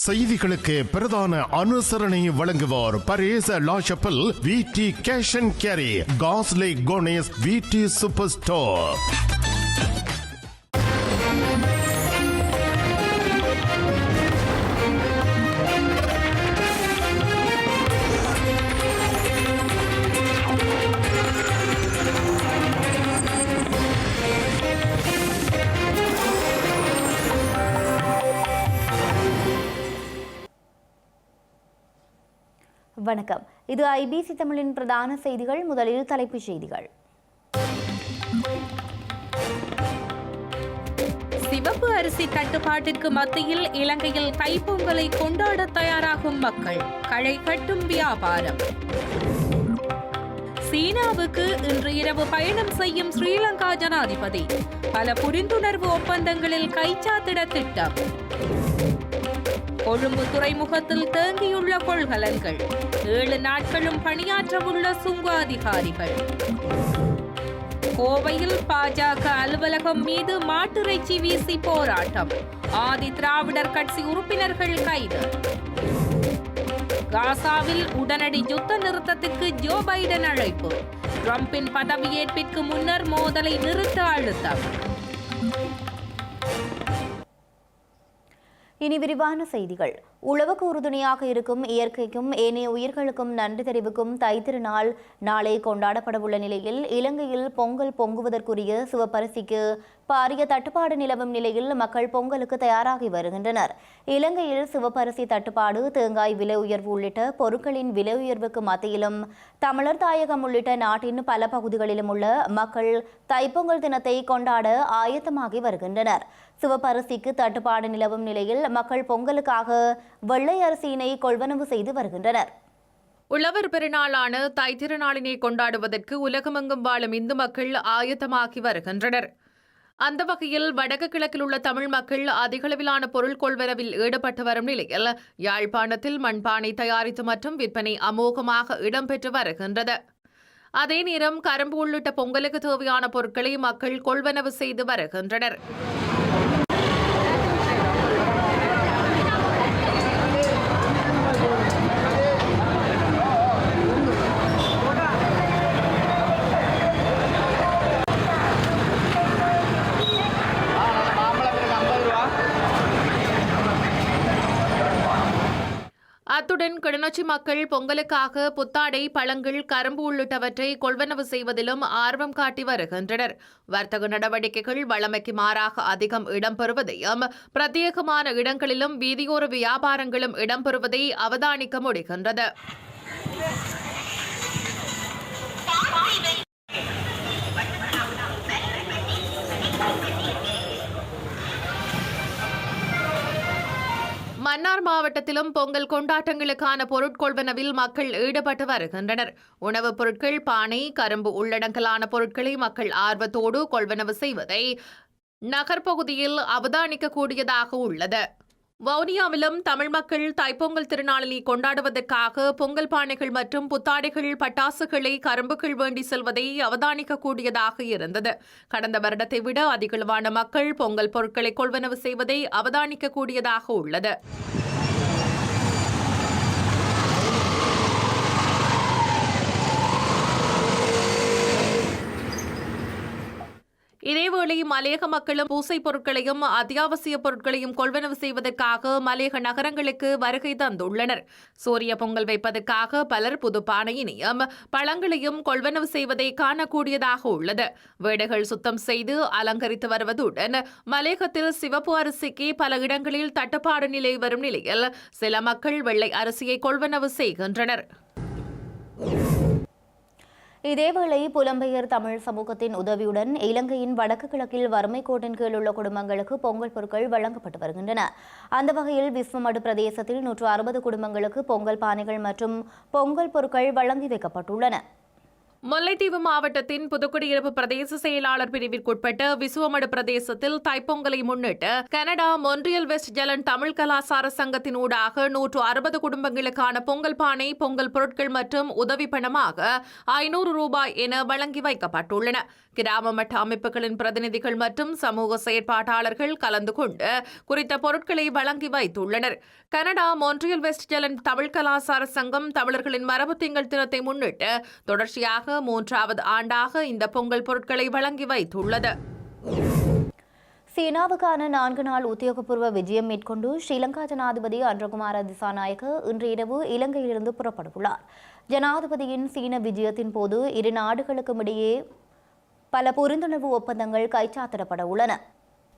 செய்திகளுக்கு பிரதான அனுசரணை வழங்குவோர் பரேச லாஷப்பல் விடி கேஷ் அண்ட் கேரி காஸ்லே கோனேஸ் விடி சூப்பர் ஸ்டோர். வணக்கம். இது ஐபிசி தமிழின் பிரதான செய்திகள். முதலில் தலைப்புச் செய்திகள். சிவப்பு அரிசி தட்டுப்பாட்டிற்கு மத்தியில் இலங்கையில் தைப்பொங்கலை கொண்டாட தயாராகும் மக்கள், களை கட்டும் வியாபாரம். சீனாவுக்கு இன்று இரவு பயணம் செய்யும் ஸ்ரீலங்கா ஜனாதிபதி, பல புரிந்துணர்வு ஒப்பந்தங்களில் கைச்சாத்திட திட்டம். கொழும்பு துறைமுகத்தில் தேங்கியுள்ள கொள்கலன்கள், 7 நாட்களும் பணியாற்றவுள்ள சுங்க அதிகாரிகள். கோவையில் பாஜக அலுவலகம் மீது மாட்டிறைச்சி வீசி போராட்டம், ஆதி திராவிடர் கட்சி உறுப்பினர்கள் கைது. காசாவில் உடனடி யுத்த நிறுத்தத்திற்கு ஜோ பைடன் அழைப்பு, டிரம்பின் பதவியேற்பிற்கு முன்னர் மோதலை நிறுத்த அழுத்தம். இனி விரிவான செய்திகள். உழவுக்கு உறுதுணையாக இருக்கும் இயற்கைக்கும் ஏனைய உயிர்களுக்கும் நன்றி தெரிவிக்கும் தைத்திருநாள் நாளை கொண்டாடப்படவுள்ள நிலையில் இலங்கையில் பொங்கல் பொங்குவதற்குரிய சிவப்பரிசிக்கு பாரிய தட்டுப்பாடு நிலவும் நிலையில் மக்கள் பொங்கலுக்கு தயாராகி வருகின்றனர். இலங்கையில் சிவப்பரிசி தட்டுப்பாடு, தேங்காய் விலை உயர்வு உள்ளிட்ட பொருட்களின் விலை உயர்வுக்கு மத்தியிலும் தமிழர் தாயகம் உள்ளிட்ட நாட்டின் பல பகுதிகளிலும் உள்ள மக்கள் தைப்பொங்கல் தினத்தை கொண்டாட ஆயத்தமாகி வருகின்றனர். சிவப்பரிசிக்கு தட்டுப்பாடு நிலவும் நிலையில் மக்கள் பொங்கலுக்காக வெள்ளை அரிசியினை கொள்வனவு செய்து வருகின்றனர். உழவர் பெருநாளான தைத்திருநாளினை கொண்டாடுவதற்கு உலகமெங்கும் வாழும் இந்து மக்கள் ஆயத்தமாகி வருகின்றனர். அந்த வகையில் வடக்கு கிழக்கில் உள்ள தமிழ் மக்கள் அதிகளவிலான பொருள் கொள்வனவில் ஈடுபட்டு வரும் நிலையில் யாழ்ப்பாணத்தில் மண்பானை தயாரித்து மற்றும் விற்பனை அமோகமாக இடம்பெற்று வருகின்றது. அதே நேரம் கரும்பு உள்ளிட்ட பொங்கலுக்கு தேவையான பொருட்களை மக்கள் கொள்வனவு செய்து வருகின்றனர். அத்துடன் கிளிநொச்சி மக்கள் பொங்கலுக்காக புத்தாடை, பழங்கள், கரும்பு உள்ளிட்டவற்றை கொள்வனவு செய்வதிலும் ஆர்வம் காட்டி வருகின்றனர். வர்த்தக நடவடிக்கைகள் வழமைக்கு மாறாக அதிகம் இடம்பெறுவதையும் பிரத்யேகமான இடங்களிலும் வீதியோர வியாபாரங்களும் இடம்பெறுவதை அவதானிக்க முடிகின்றது. மன்னார் மாவட்டத்திலும் பொங்கல் கொண்டாட்டங்களுக்கான பொருட்கொள்வனவில் மக்கள் ஈடுபட்டு வருகின்றனர். உணவுப் பொருட்கள், பானை, கரும்பு உள்ளடங்கலான பொருட்களை மக்கள் ஆர்வத்தோடு கொள்வனவு செய்வதை நகர்ப்பகுதியில் அவதானிக்கக்கூடியதாக உள்ளது. வவுனியாவிலும் தமிழ் மக்கள் தைப்பொங்கல் திருநாளினை கொண்டாடுவதற்காக பொங்கல் பானைகள் மற்றும் புத்தாடைகள், பட்டாசுகளை, கரும்புகள் வேண்டி செல்வதை அவதானிக்கக்கூடியதாக இருந்தது. கடந்த வருடத்தை விட அதிகளவான மக்கள் பொங்கல் பொருட்களை கொள்வனவு செய்வதை அவதானிக்கக்கூடியதாக உள்ளது. இதேவேளை மலையக மக்களும் பூசை பொருட்களையும் அத்தியாவசிய பொருட்களையும் கொள்வனவு செய்வதற்காக மலையக நகரங்களுக்கு வருகை தந்துள்ளனர். சூரிய பொங்கல் வைப்பதற்காக பலர் புது பானையினையும் பழங்களையும் கொள்வனவு செய்வதை காணக்கூடியதாக உள்ளது. வீடுகள் சுத்தம் செய்து அலங்கரித்து வருவதுடன் மலையகத்தில் சிவப்பு அரிசிக்கு பல இடங்களில் தட்டுப்பாடு நிலை வரும் நிலையில் சில மக்கள் வெள்ளை அரிசியை கொள்வனவு செய்கின்றனர். இதேவேளை புலம்பெயர் தமிழ் சமூகத்தின் உதவியுடன் இலங்கையின் வடக்கு கிழக்கில் வறுமை கோட்டின் கீழ் உள்ள குடும்பங்களுக்கு பொங்கல் பொருட்கள் வழங்கப்பட்டு வருகின்றன. அந்த வகையில் விஸ்வமடு பிரதேசத்தில் 160 குடும்பங்களுக்கு பொங்கல் பானைகள் மற்றும் பொங்கல் பொருட்கள் வழங்கி வைக்கப்பட்டுள்ளன. முல்லைத்தீவு மாவட்டத்தின் புதுக்குடியிருப்பு பிரதேச செயலாளர் பிரிவிற்குட்பட்ட விசுவமடு பிரதேசத்தில் தைப்பொங்கலை முன்னிட்டு கனடா மொன்றியல் வெஸ்ட் ஜெலன் தமிழ் கலாசார சங்கத்தின் ஊடாக 160 குடும்பங்களுக்கான பொங்கல் பானை, பொங்கல் பொருட்கள் மற்றும் உதவி பணமாக 500 ரூபாய் என வழங்கி வைக்கப்பட்டுள்ளன. கிராம மட்ட அமைப்புகளின் பிரதிநிதிகள் மற்றும் சமூக செயற்பாட்டாளர்கள் கலந்து கொண்டு குறித்த பொருட்களை வழங்கி வைத்துள்ளனர். கனடா மொன்றியல் வெஸ்ட் ஜெலன் தமிழ் கலாசார சங்கம் தமிழர்களின் மரபு திங்கள் தினத்தை முன்னிட்டு தொடர்ச்சியாக 3வது ஆண்டாக இந்த பொங்கல் பொருட்களை வழங்கி வைத்துள்ளது. சீனாவுக்கான 4 நாள் உத்தியோகபூர்வ விஜயம் மேற்கொண்டு ஸ்ரீலங்கா ஜனாதிபதி அன்றகுமார திசாநாயக்க இன்று இரவு இலங்கையிலிருந்து புறப்படவுள்ளார். ஜனாதிபதியின் சீன விஜயத்தின் போது இரு நாடுகளுக்கும் இடையே பல புரிந்துணர்வு ஒப்பந்தங்கள் கைச்சாத்திடப்பட உள்ளன.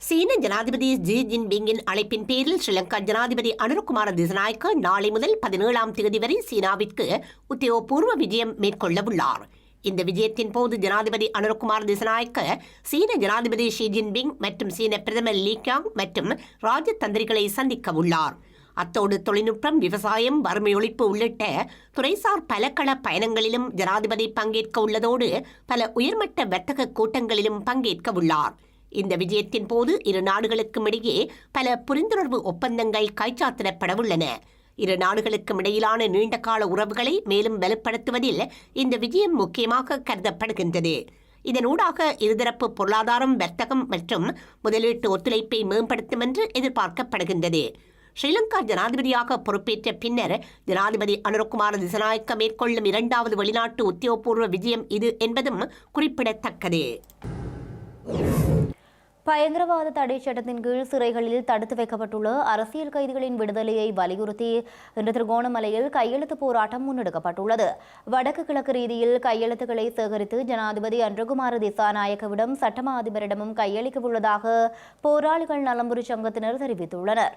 சீன ஜனாதிபதி ஜி ஜின்பிங்கின் அழைப்பின் பேரில் ஸ்ரீலங்கா ஜனாதிபதி அனுரகுமார திசாநாயக்க நாளை முதல் 17ஆம் தேதி வரை சீனாவிற்கு உத்தியோகபூர்வ விஜயம் மேற்கொள்ளவுள்ளார். இந்த விஜயத்தின் போது ஜனாதிபதி அனுரகுமார திசாநாயக்க சீன ஜனாதிபதி ஷி ஜின்பிங் மற்றும் சீன பிரதமர் லீ கியாங் மற்றும் ராஜதந்திரிகளை சந்திக்க உள்ளார். அத்தோடு தொழில்நுட்பம், விவசாயம், வறுமை ஒழிப்பு உள்ளிட்ட துறைசார் பலகள பயணங்களிலும் ஜனாதிபதி பங்கேற்க உள்ளதோடு பல உயர்மட்ட வர்த்தக கூட்டங்களிலும் பங்கேற்க உள்ளார். இந்த விஜயத்தின் போது இரு நாடுகளுக்கும் இடையே பல புரிந்துணர்வு ஒப்பந்தங்கள் கைச்சாத்திடப்படவுள்ளன. இரு நாடுகளுக்கும் இடையிலான நீண்டகால உறவுகளை மேலும் வலுப்படுத்துவதில் இந்த விஜயம் முக்கியமாக கருதப்படுகின்றது. இதனூடாக இருதரப்பு பொருளாதாரம், வர்த்தகம் மற்றும் முதலீட்டு ஒத்துழைப்பை மேம்படுத்தும் என்று எதிர்பார்க்கப்படுகின்றது. ஸ்ரீலங்கா ஜனாதிபதியாக பொறுப்பேற்ற பின்னர் ஜனாதிபதி அனுரகுமார திசாநாயக்க மேற்கொள்ளும் 2வது வெளிநாட்டு உத்தியோகபூர்வ விஜயம் இது என்பதும் குறிப்பிடத்தக்கது. பயங்கரவாத தடை சட்டத்தின் கீழ் சிறைகளில் தடுத்து வைக்கப்பட்டுள்ள அரசியல் கைதிகளின் விடுதலையை வலியுறுத்தி இன்று திருகோணமலையில் கையெழுத்து போராட்டம் முன்னெடுக்கப்பட்டுள்ளது. வடக்கு கிழக்கு ரீதியில் கையெழுத்துக்களை சேகரித்து ஜனாதிபதி அன்றகுமார திசாநாயக்கவிடம் சட்டமா அதிபரிடமும் கையளிக்க உள்ளதாக போராளிகள் நலம்புரி சங்கத்தினர் தெரிவித்துள்ளனர்.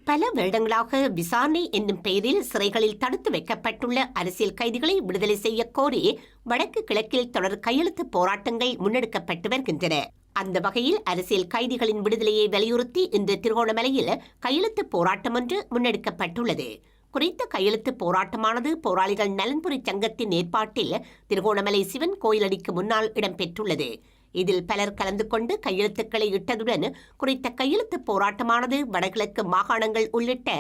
பல வருடங்களாக விசாரணை என்னும் பெயரில் சிறைகளில் தடுத்து வைக்கப்பட்டுள்ள அரசியல் கைதிகளை விடுதலை செய்ய கோரி வடக்கு கிழக்கில் தொடர் கையெழுத்து போராட்டங்கள் முன்னெடுக்கப்பட்டு வருகின்றன. அந்த வகையில் அரசியல் கைதிகளின் விடுதலையை வலியுறுத்தி இன்று திருகோணமலையில் கையெழுத்து போராட்டம் ஒன்று முன்னெடுக்கப்பட்டுள்ளது. குறித்த கையெழுத்து போராட்டமானது போராளிகள் நலன்புரி சங்கத்தின் ஏற்பாட்டில் திருகோணமலை சிவன் கோயிலடிக்கு முன்னால் இடம்பெற்றுள்ளது. இதில் பலர் கலந்து கொண்டு கையெழுத்துக்களை இட்டதுடன் குறித்த கையெழுத்து போராட்டமானது வடகிழக்கு மாகாணங்கள் உள்ளிட்ட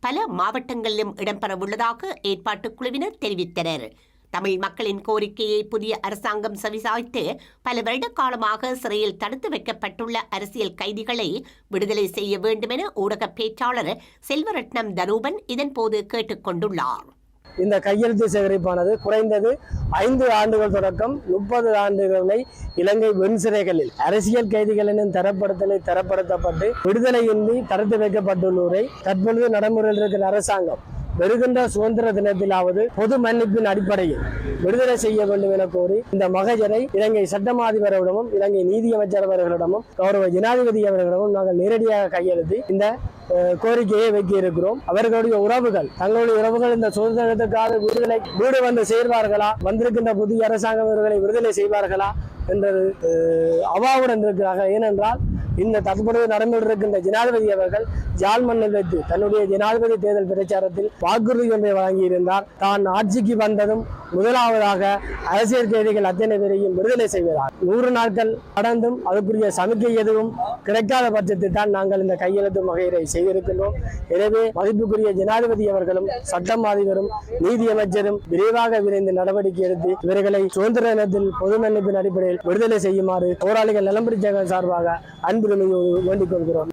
பல மாவட்டங்களிலும் இடம்பெறவுள்ளதாக ஏற்பாட்டுக் குழுவினர் தெரிவித்தனர். தமிழ் மக்களின் கோரிக்கையை புதிய அரசாங்கம் செவிசாய்த்து பல வருட காலமாக சிறையில் தடுத்து வைக்கப்பட்டுள்ள அரசியல் கைதிகளை விடுதலை செய்ய வேண்டும் என ஊடக பேச்சாளர் செல்வரட்னம் தனூபன் இதன்போது கேட்டுக் கொண்டுள்ளார். இந்த கையெழுத்து சேகரிப்பானது குறைந்தது 5 ஆண்டுகள் தொடக்கம் 30 ஆண்டுகளை இலங்கை வெண் சிறைகளில் அரசியல் கைதிகளின் தரப்படுத்தப்பட்டு விடுதலையின்றி தடுத்து வைக்கப்பட்டுள்ளோரை தற்பொழுது நடைமுறையில் இருக்கிற அரசாங்கம் வருகின்ற சுதந்திர தினத்திலாவது பொது மன்னிப்பின் அடிப்படையில் விடுதலை செய்ய வேண்டும் என கோரி இந்த மகஜரை இலங்கை சட்டமா அதிபரிடமும் இலங்கை நீதியமைச்சர் அவர்களிடமும் கௌரவ ஜனாதிபதி அவர்களிடமும் நாங்கள் நேரடியாக கையெழுத்தி இந்த கோரிக்கையை வைக்க இருக்கிறோம். அவர்களுடைய உறவுகள் தங்களுடைய உறவுகள் இந்த சுதந்திரத்துக்காக வீடு வந்து சேர்வார்களா, வந்திருக்கின்ற புதிய அரசாங்கம் இவர்களை விடுதலை செய்வார்களா என்றது அவாவுடன் இருக்கிறார்கள். ஏனென்றால் இந்த தற்பொழுது நடந்து இருக்கின்ற ஜனாதிபதி அவர்கள் ஜாழ் மண்ணில் வைத்து தன்னுடைய ஜனாதிபதி தேர்தல் பிரச்சாரத்தில் வாக்குறுதி ஒன்றை வழங்கியிருந்தார். தான் ஆட்சிக்கு வந்ததும் முதலாவதாக அரசியல் கைதிகள் அத்தனை பேரையும் விடுதலை செய்வதால் 100 நாட்கள் கடந்தும் அதுக்குரிய சமிக்கை எதுவும் கிடைக்காத பட்சத்தில் தான் நாங்கள் இந்த கையெழுத்து வகையை செய்திருக்கின்றோம். எனவே மதிப்புக்குரிய ஜனாதிபதி அவர்களும் சட்டம் அதிபரும் நீதியமைச்சரும் விரைந்து நடவடிக்கை எடுத்து இவர்களை சுதந்திர தினத்தில் பொது மன்னிப்பின் அடிப்படையில் விடுதலை செய்யுமாறு போராளிகள் நலம்புரி சங்கம் சார்பாக அன்புரிமையோடு வேண்டிக் கொள்கிறோம்.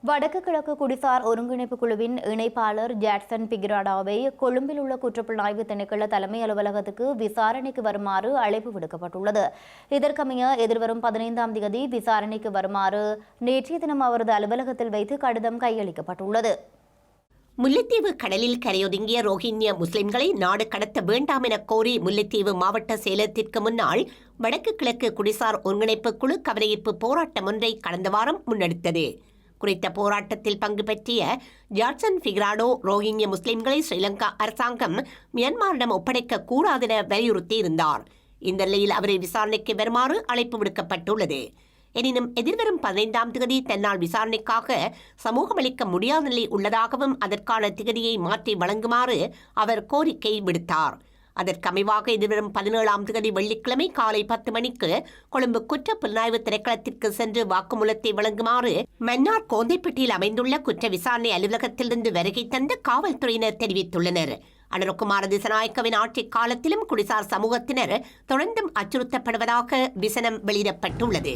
வடக்கு கிழக்கு குடிசார் ஒருங்கிணைப்பு குழுவின் இணைப்பாளர் ஜாக்சன் பிகிராடாவை கொழும்பில் உள்ள குற்றப்புலனாய்வு திணைக்கள தலைமை அலுவலகத்துக்கு விசாரணைக்கு வருமாறு அழைப்பு விடுக்கப்பட்டுள்ளது. இதற்கமைய எதிர்வரும் 15ஆம் தேதி விசாரணைக்கு வருமாறு நேற்றைய தினம் அவரது அலுவலகத்தில் வைத்து கடிதம் கையளிக்கப்பட்டுள்ளது. முல்லைத்தீவு கடலில் கரையொதுங்கிய ரோஹிங்கிய முஸ்லிம்களை நாடு கடத்த வேண்டாம் என கோரி முல்லைத்தீவு மாவட்ட செயலகத்திற்கு முன்னால் வடக்கு கிழக்கு குடிசார் ஒருங்கிணைப்பு குழு கவனஈர்ப்பு போராட்டம் ஒன்றை கடந்த வாரம் முன்னெடுத்தது. குறித்த போராட்டத்தில் பங்கு பெற்றிய ஜாக்சன் பிகிராடோ ரோஹிங்கிய முஸ்லிம்களை ஸ்ரீலங்கா அரசாங்கம் மியான்மரிடம் ஒப்படைக்க கூடாதென வலியுறுத்தியிருந்தார். இந்த நிலையில் அவரை விசாரணைக்கு வருமாறு அழைப்பு விடுக்கப்பட்டுள்ளது. எனினும் எதிர்வரும் 15ஆம் தேதி தன்னால் விசாரணைக்காக சமூகமளிக்க முடியாத நிலை உள்ளதாகவும் அதற்கான திகதியை மாற்றி வழங்குமாறு அவர் கோரிக்கை விடுத்தார். அதற்கமைவாக எதிர்வரும் 17ஆம் தேதி வெள்ளிக்கிழமை காலை 10 மணிக்கு கொழும்பு குற்ற புலனாய்வு திணைக்களத்திற்கு சென்று வாக்குமூலத்தை வழங்குமாறு மன்னார் கோந்தைப்பட்டியில் அமைந்துள்ள குற்ற விசாரணை அலுவலகத்திலிருந்து வருகை தந்த காவல்துறையினர் தெரிவித்துள்ளனர். அனுரகுமார திசநாயக்கவின் ஆட்சி காலத்திலும் குடிசார் சமூகத்தினர் தொடர்ந்தும் அச்சுறுத்தப்படுவதாக விசனம் வெளியிடப்பட்டுள்ளது.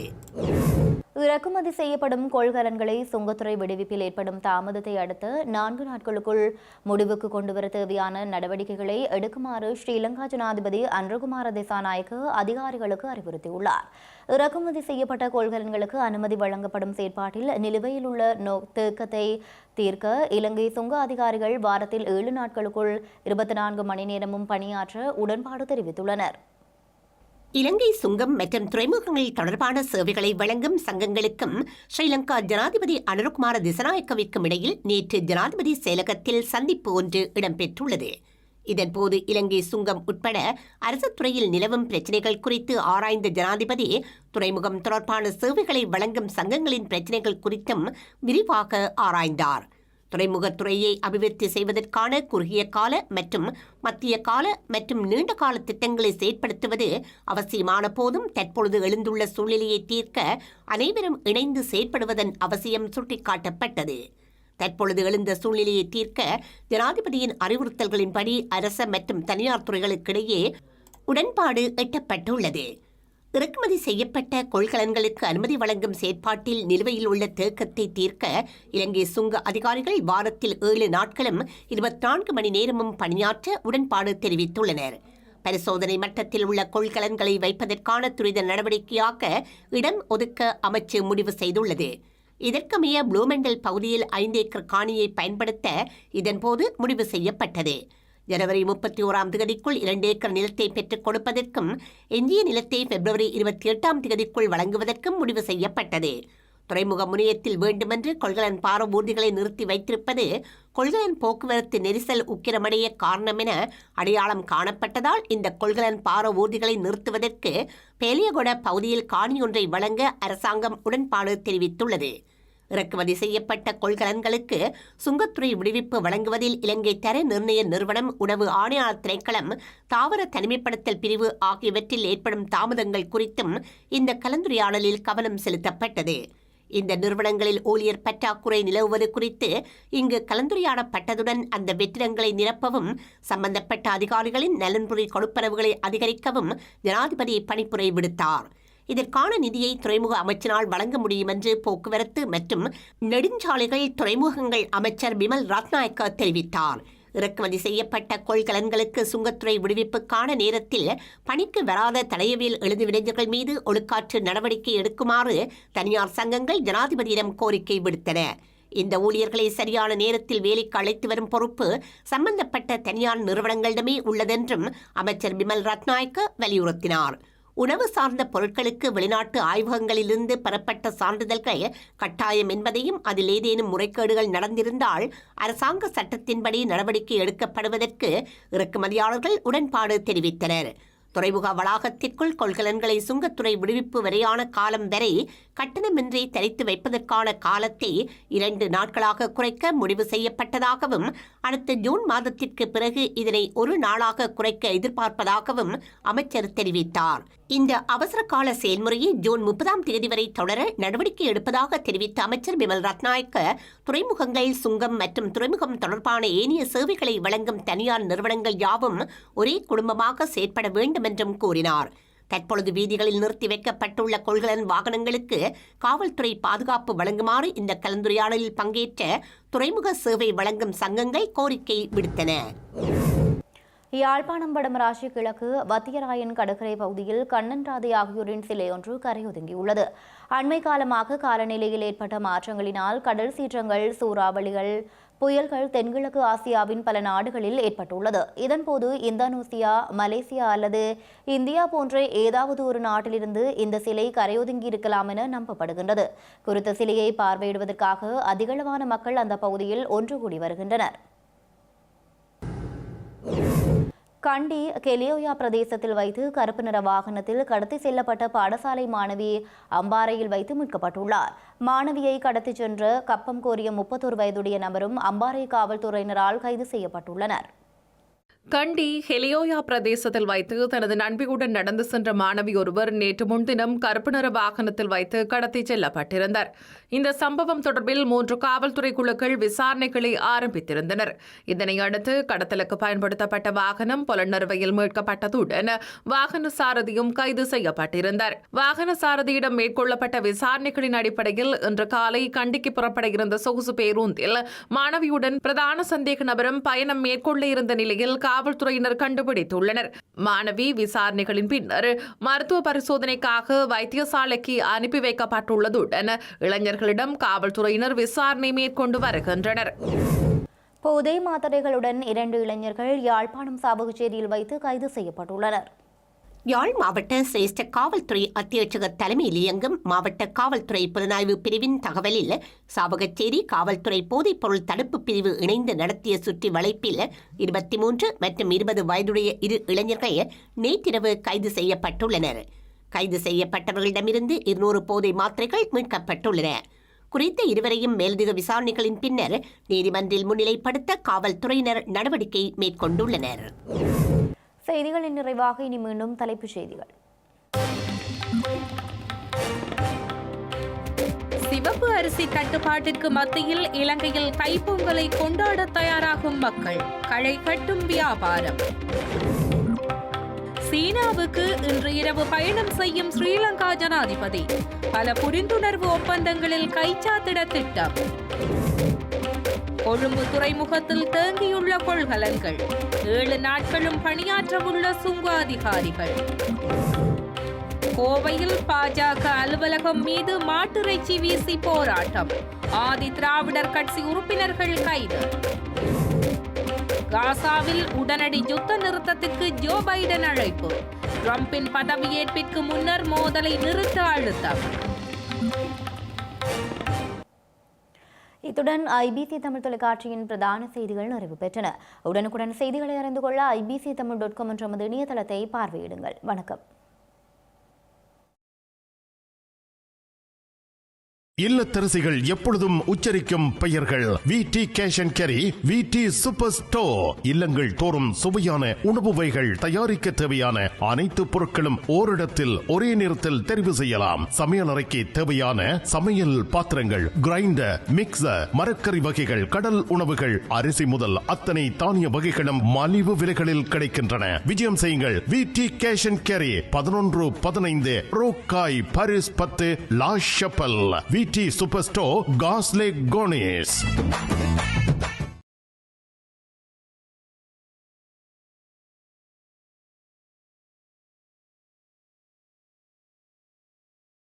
இறக்குமதி செய்யப்படும் கொள்கலன்களை சுங்கத்துறை விடுவிப்பில் ஏற்படும் தாமதத்தை அடுத்து 4 நாட்களுக்குள் முடிவுக்கு கொண்டுவர தேவையான நடவடிக்கைகளை எடுக்குமாறு ஸ்ரீலங்கா ஜனாதிபதி அனுரகுமார திசாநாயக்க அதிகாரிகளுக்கு அறிவுறுத்தியுள்ளார். இறக்குமதி செய்யப்பட்ட கொள்கலன்களுக்கு அனுமதி வழங்கப்படும் செயற்பாட்டில் நிலுவையில் உள்ள தேக்கத்தை தீர்க்க இலங்கை சுங்க அதிகாரிகள் வாரத்தில் 7 நாட்களுக்குள் 24 மணி நேரமும் பணியாற்ற உடன்பாடு தெரிவித்துள்ளனர். இலங்கை சுங்கம் மற்றும் துறைமுகங்கள் தொடர்பான சேவைகளை வழங்கும் சங்கங்களுக்கும் ஸ்ரீலங்கா ஜனாதிபதி அனுரகுமார திசநாயக்கவிற்கும் இடையில் நேற்று ஜனாதிபதி செயலகத்தில் சந்திப்பு ஒன்று இடம்பெற்றுள்ளது. இதன்போது இலங்கை சுங்கம் உட்பட அரசு துறையில் நிலவும் பிரச்சினைகள் குறித்து ஆராய்ந்த ஜனாதிபதி துறைமுகம் தொடர்பான சேவைகளை வழங்கும் சங்கங்களின் பிரச்சினைகள் குறித்தும் விரிவாக ஆராய்ந்தார். துறைமுகத்துறையை அபிவிருத்தி செய்வதற்கான குறுகிய கால மற்றும் மத்திய கால மற்றும் நீண்ட கால திட்டங்களை செயற்படுத்துவது அவசியமான போதும் தற்பொழுது எழுந்துள்ள சூழ்நிலையை தீர்க்க அனைவரும் இணைந்து செயற்படுவதன் அவசியம் சுட்டிக்காட்டப்பட்டது. தற்பொழுது எழுந்த சூழ்நிலையை தீர்க்க ஜனாதிபதியின் அறிவுறுத்தல்களின்படி அரச மற்றும் தனியார் துறைகளுக்கிடையே உடன்பாடு எட்டப்பட்டுள்ளது. இறக்குமதி செய்யப்பட்ட கொள்கலன்களுக்கு அனுமதி வழங்கும் செயற்பாட்டில் நிலுவையில் உள்ள தேக்கத்தை தீர்க்க இலங்கை சுங்க அதிகாரிகள் வாரத்தில் 7 நாட்களும் 24 மணி நேரமும் பணியாற்ற உடன்பாடு தெரிவித்துள்ளனர். பரிசோதனை மட்டத்தில் உள்ள கொள்கலன்களை வைப்பதற்கான துரித நடவடிக்கையாக இடம் ஒதுக்க அமைச்சு முடிவு செய்துள்ளது. இதற்கமைய ப்ளூமெண்டல் பகுதியில் 5 ஏக்கர் காணியை பயன்படுத்த இதன்போது முடிவு செய்யப்பட்டது. ஜனவரி 31ஆம் தேதிக்குள் 2 ஏக்கர் நிலத்தை பெற்றுக் கொடுப்பதற்கும் எஞ்சிய நிலத்தை பிப்ரவரி 28ஆம் தேதிக்குள் வழங்குவதற்கும் முடிவு செய்யப்பட்டது. துறைமுக முனையத்தில் வேண்டுமென்று கொள்கலன் பாரவூர்திகளை நிறுத்தி வைத்திருப்பது கொள்கலன் போக்குவரத்து நெரிசல் உக்கிரமடைய காரணம் என அடையாளம் காணப்பட்டதால் இந்த கொள்கலன் பாரவூர்திகளை நிறுத்துவதற்கு பேலியகொட பகுதியில் காணியொன்றை வழங்க அரசாங்கம் உடன்பாடு தெரிவித்துள்ளது. இறக்குமதி செய்யப்பட்ட கொள்கலன்களுக்கு சுங்கத்துறை விடுவிப்பு வழங்குவதில் இலங்கை தர நிர்ணய நிறுவனம், உணவு ஆணையாளர் திணைக்களம், தாவர தனிமைப்படுத்தல் பிரிவு ஆகியவற்றில் ஏற்படும் தாமதங்கள் குறித்தும் இந்த கலந்துரையாடலில் கவனம் செலுத்தப்பட்டது. இந்த நிறுவனங்களில் ஊழியர் பற்றாக்குறை நிலவுவது குறித்து இங்கு கலந்துரையாடப்பட்டதுடன் அந்த வெற்றிடங்களை நிரப்பவும் சம்பந்தப்பட்ட அதிகாரிகளின் நலன்புரி கொடுப்பனவுகளை அதிகரிக்கவும் ஜனாதிபதி பணிப்புரை விடுத்தார். இதற்கான நிதியை துறைமுக அமைச்சினால் வழங்க முடியும் என்று போக்குவரத்து மற்றும் நெடுஞ்சாலைகள் துறைமுகங்கள் அமைச்சர் பிமல் ரத்நாயக்க தெரிவித்தார். இறக்குமதி செய்யப்பட்ட கொள்கலன்களுக்கு சுங்கத்துறை விடுவிப்புக்கான நேரத்தில் பணிக்கு வராத தடயவியல் எழுதுவினைஞர்கள் மீது ஒழுக்காற்று நடவடிக்கை எடுக்குமாறு தனியார் சங்கங்கள் ஜனாதிபதியிடம் கோரிக்கை விடுத்தன. இந்த ஊழியர்களை சரியான நேரத்தில் வேலைக்கு அழைத்து வரும் பொறுப்பு சம்பந்தப்பட்ட தனியார் நிறுவனங்களிடமே உள்ளதென்றும் அமைச்சர் பிமல் ரத்நாயக்க வலியுறுத்தினார். உணவு சார்ந்த பொருட்களுக்கு வெளிநாட்டு ஆய்வகங்களிலிருந்து பெறப்பட்ட சான்றிதழ்கள் கட்டாயம் என்பதையும் அதில் ஏதேனும் முறைகேடுகள் நடந்திருந்தால் அரசாங்க சட்டத்தின்படி நடவடிக்கை எடுக்கப்படுவதற்கு இறக்குமதியாளர்கள் உடன்பாடு தெரிவித்தனர். துறைமுக வளாகத்திற்குள் கொள்கலன்களை சுங்கத்துறை விடுவிப்பு வரையான காலம் வரை கட்டணமின்றி தரித்து வைப்பதற்கான காலத்தை 2 நாட்களாக குறைக்க முடிவு செய்யப்பட்டதாகவும் அடுத்த ஜூன் மாதத்திற்கு பிறகு இதனை 1 நாளாக குறைக்க எதிர்பார்ப்பதாகவும் அமைச்சர் தெரிவித்தார். இந்த அவசர கால செயல்முறையை ஜூன் 30ஆம் தேதி வரை தொடர நடவடிக்கை எடுப்பதாக தெரிவித்த அமைச்சர் பிமல் ரத்நாயக்க துறைமுகங்கள், சுங்கம் மற்றும் துறைமுகம் தொடர்பான ஏனைய சேவைகளை வழங்கும் தனியார் நிறுவனங்கள் யாவும் ஒரே குடும்பமாக செயற்பட வேண்டும் என்றும் கூறினார். தற்பொழுது வீதிகளில் நிறுத்தி வைக்கப்பட்டுள்ள கொள்கலன் வாகனங்களுக்கு காவல்துறை பாதுகாப்பு வழங்குமாறு இந்த கலந்துரையாடலில் பங்கேற்ற துறைமுக சேவை வழங்கும் சங்கங்கள் கோரிக்கை விடுத்தன. யாழ்ப்பாணம் வடமராட்சி கிழக்கு வத்தியராயன் கடற்கரை பகுதியில் கண்ணன் ராதை ஆகியோரின் சிலை ஒன்று கரையொதுங்கியுள்ளது. அண்மை காலமாக காலநிலையில் ஏற்பட்ட மாற்றங்களினால் கடல் சீற்றங்கள், சூறாவளிகள், புயல்கள் தென்கிழக்கு ஆசியாவின் பல நாடுகளில் ஏற்பட்டுள்ளது. இதன்போது இந்தோனேசியா, மலேசியா அல்லது இந்தியா போன்ற ஏதாவது ஒரு நாட்டிலிருந்து இந்த சிலை கரையொதுங்கி இருக்கலாம் என நம்பப்படுகின்றது. குறித்த சிலையை பார்வையிடுவதற்காக அதிகளவான மக்கள் அந்த பகுதியில் ஒன்று கூடி வருகின்றனர். கண்டி கெலியோயா பிரதேசத்தில் வைத்து கருப்பு நிற வாகனத்தில் கடத்தி செல்லப்பட்ட பாடசாலை மாணவி அம்பாறையில் வைத்து மீட்கப்பட்டுள்ளார். மாணவியை கடத்திச் சென்ற கப்பம் கோரிய 31 வயதுடைய நபரும் அம்பாறை காவல்துறையினரால் கைது செய்யப்பட்டுள்ளனர். கண்டி ஹெலியோயா பிரதேசத்தில் வைத்து தனது நண்பியுடன் நடந்து சென்ற மாணவி ஒருவர் நேற்று முன்தினம் கருப்பு நிற வாகனத்தில் வைத்து கடத்திச் செல்லப்பட்டிருந்தார். இந்த சம்பவம் தொடர்பில் 3 காவல்துறை குழுக்கள் விசாரணைகளை ஆரம்பித்திருந்தனர். இதனையடுத்து கடத்தலுக்கு பயன்படுத்தப்பட்ட வாகனம் புலனறுவையில் மீட்கப்பட்டதுடன் வாகன சாரதியும் கைது செய்யப்பட்டிருந்தார். வாகன சாரதியிடம் மேற்கொள்ளப்பட்ட விசாரணைகளின் அடிப்படையில் இன்று காலை கண்டிக்கு புறப்பட இருந்த சொகுசு பேருந்தில் மாணவியுடன் பிரதான சந்தேக நபரும் பயணம் மேற்கொள்ள இருந்த நிலையில் காவல்துறையினர் கண்டுபிடித்துள்ளனர். மாணவி விசாரணைகளின் பின்னர் மருத்துவ பரிசோதனைக்காக வைத்தியசாலைக்கு அனுப்பி வைக்கப்பட்டுள்ளதுடன் இளைஞர்களிடம் காவல்துறையினர் விசாரணை மேற்கொண்டு வருகின்றனர். போதை மாத்திரைகளுடன் 2 இளைஞர்கள் யாழ்ப்பாணம் சாவகச்சேரியில் வைத்து கைது செய்யப்பட்டுள்ளனர். யாழ் மாவட்ட சிரேஷ்ட காவல்துறை அத்தியட்சகர் தலைமையில் இயங்கும் மாவட்ட காவல்துறை புலனாய்வு பிரிவின் தகவலில் சாவகச்சேரி காவல்துறை போதைப்பொருள் தடுப்பு பிரிவு இணைந்து நடத்திய சுற்றி வளைப்பில் 23 மற்றும் 20 வயதுடைய 2 இளைஞர்கள் நேற்றிரவு கைது செய்யப்பட்டுள்ளனர். கைது செய்யப்பட்டவர்களிடமிருந்து 200 போதை மாத்திரைகள் மீட்கப்பட்டுள்ளன. குறித்த இருவரையும் மேலதிக விசாரணைகளின் பின்னர் நீதிமன்றில் முன்னிலைப்படுத்த காவல்துறையினர் நடவடிக்கை மேற்கொண்டுள்ளனர். செய்திகளின் நிறைவாக இனி மீண்டும் தலைப்புச் செய்திகள். சிவப்பு அரிசி தட்டுப்பாட்டிற்கு மத்தியில் இலங்கையில் தைப்பொங்கலை கொண்டாட தயாராகும் மக்கள், களை கட்டும் வியாபாரம். சீனாவுக்கு இன்று இரவு பயணம் செய்யும் ஸ்ரீலங்கா ஜனாதிபதி, பல புரிந்துணர்வு ஒப்பந்தங்களில் கைச்சாத்திட திட்டம். கொழும்பு துறைமுகத்தில் தேங்கியுள்ள கொள்கலன்கள், 7 நாட்களும் பணியாற்றவுள்ள சுங்க அதிகாரிகள். கோவையில் பாஜக அலுவலகம் மீது மாட்டிறைச்சி வீசி போராட்டம், ஆதி திராவிடர் கட்சி உறுப்பினர்கள் கைது. காசாவில் உடனடி யுத்த நிறுத்தத்திற்கு ஜோ பைடன் அழைப்பு, டிரம்பின் பதவியேற்பிற்கு முன்னர் மோதலை நிறுத்த அழுத்தம். இத்துடன் ஐபிசி தமிழ் தொலைக்காட்சியின் பிரதான செய்திகள் நிறைவு பெற்றன. உடனுக்குடன் செய்திகளை அறிந்து கொள்ள ibctamil.com என்ற நமது இணையதளத்தை பார்வையிடுங்கள். வணக்கம். இல்லத்தரசிகள் எப்பொழுதும் உச்சரிக்கும் பெயர்கள் விடி கேஷ் அண்ட் கேரி, விடி சூப்பர் ஸ்டோர். இல்லங்கள் தோறும் சுவையான உணவு வகைகள் தயாரிக்க தேவையான அனைத்து பொருட்களும் ஓரிடத்தில் ஒரே நேரத்தில் தெரிவு செய்யலாம். சமையல் அறைக்கு தேவையான சமையல் பாத்திரங்கள், கிரைண்டர், மிக்சர், மரக்கறி வகைகள், கடல் உணவுகள், அரிசி முதல் அத்தனை தானிய வகைகளும் மலிவு விலைகளில் கிடைக்கின்றன. விஜயம் செய்யுங்கள். விடி கேஷ் அண்ட் கேரி, 11-15 ரோக்காய், Paris 10, La Chapelle. VD super store, காஸ்லே cornice.